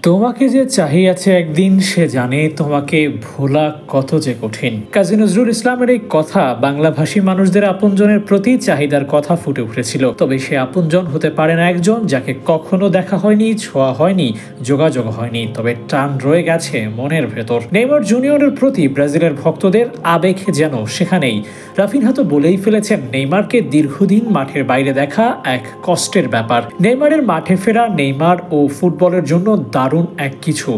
তোমাকে যে চাহিয়াছে একদিন সে জানে তোমাকে ভোলা কত যে কঠিন। কাজী নজরুল ইসলামের এই কথা বাংলাভাষী মানুষদের আপনজনের প্রতি চাহিদার কথা ফুটে উঠেছিল। তবে সে আপনজন হতে পারে না একজন যাকে কখনো দেখা হয়নি, ছোঁয়া হয়নি, যোগাযোগ হয়নি, তবে টান রয়ে গেছে মনের ভেতর। নেইমার জুনিয়রের প্রতি ব্রাজিলের ভক্তদের আবেগ যেন সেখানেই। রাফিনহা তো বলেই ফেলেছেন, নেইমারকে দীর্ঘদিন মাঠের বাইরে দেখা এক কষ্টের ব্যাপার। নেইমারের মাঠে ফেরা নেইমার ও ফুটবলের জন্য দারুণ এক কিছু।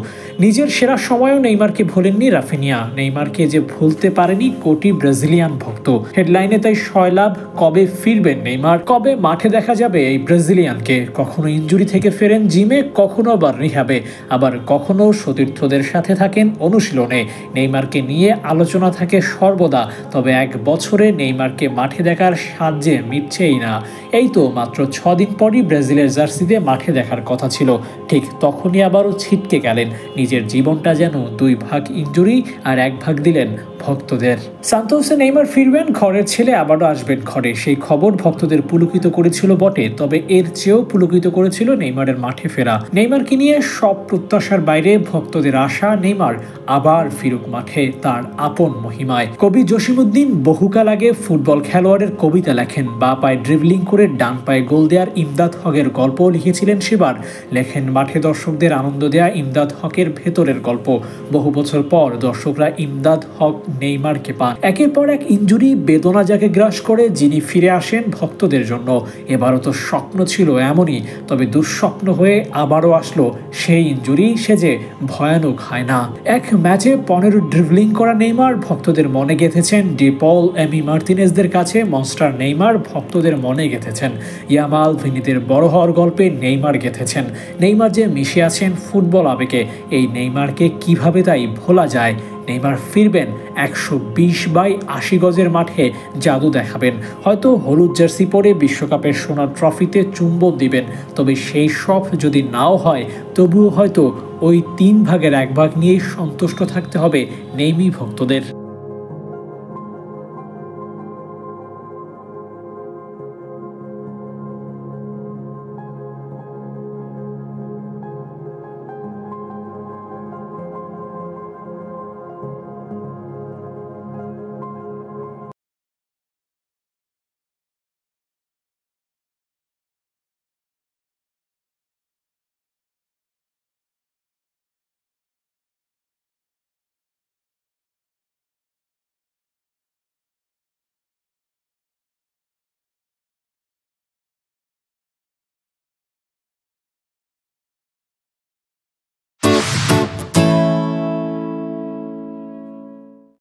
নিজের সেরা সময়ও নেইমারকে ভোলেননি রাফিনিয়া। নেইমারকে যে ভুলতে পারেনি কোটি ব্রাজিলিয়ান ভক্ত। হেডলাইনে তাই সয়লাভ। কবে ফিরবেন নেইমার, কবে মাঠে দেখা যাবে এই ব্রাজিলিয়ানকে? কখনো ইনজুরি থেকে ফেরেন জিমে, কখনো আবার রিহাবে, আবার কখনো সতীর্থদের সাথে থাকেন অনুশীলনে। নেইমারকে নিয়ে আলোচনা থাকে সর্বদা। তবে এক বছরে নেইমারকে মাঠে দেখার সাহায্যে মিটছেই না। এই তো মাত্র 6 দিন পরই ব্রাজিলের জার্সিতে মাঠে দেখার কথা ছিল। ঠিক তখনই আবারও ছিটকে গেলেন। নিজের জীবনটা যেন 2 ভাগ ইনজুরি আর 1 ভাগ দিলেন ভক্তদের। সান্তোসে নেইমার ফিরবেন, ঘরের ছেলে আবারও আসবেন ঘরে, সেই খবর ভক্তদের পুলকিত করেছিল বটে। তবে এর চেয়েও পুলকিত করেছিল নেইমারের মাঠে ফেরা। নেইমারকে নিয়ে সব প্রত্যাশার বাইরে ভক্তদের আশা নেইমার আবার ফিরুক মাঠে তার আপন মহিমায়। কবি জসিমউদ্দিন বহুকাল আগে ফুটবল খেলোয়াড়ের কবিতা লেখেন। বা পায়ে ড্রিবলিং করে ডান পায়ে গোল দেওয়ার ইমদাদ হকের গল্প লিখেছিলেন সেবার। লেখেন মাঠে দর্শকদের আনন্দ দেয়া ইমদাদ হকের ভেতরের গল্প। বহু বছর পর দর্শকরা ইমদাদ হক নেইমারকে পান। একের পর এক ইনজুরি, বেদনা যাকে গ্রাস করে, যিনি ফিরে আসেন ভক্তদের জন্য। এবারও তো স্বপ্ন ছিল এমনই, তবে দুঃস্বপ্ন হয়ে আবারও আসলো সেই ইনজুরি। সে যে ভয়ানক হয় না। এক ম্যাচে 15 ড্রিবলিং করা নেইমার ভক্তদের মনে গেঁথেছেন। ডি পল, এমি মার্তিনেজদের কাছে মনস্টার নেইমার ভক্তদের মনে গেঁথেছেন। ইয়ামাল, ভিনিদের বড় হওয়ার গল্পে নেইমার গেঁথেছেন। নেইমার যে মিশে আছেন ফুটবল আবেগে, এই নেইমারকে কিভাবে তাই ভোলা যায়? নেইমার ফিরবেন 120/80 গজের মাঠে, জাদু দেখাবেন। হয়তো হলুদ জার্সি পরে বিশ্বকাপের সোনার ট্রফিতে চুম্বন দিবেন। তবে সেই সব যদি নাও হয়, তবুও হয়তো ওই 3 ভাগের 1 ভাগ নিয়েই সন্তুষ্ট থাকতে হবে নেইমি ভক্তদের।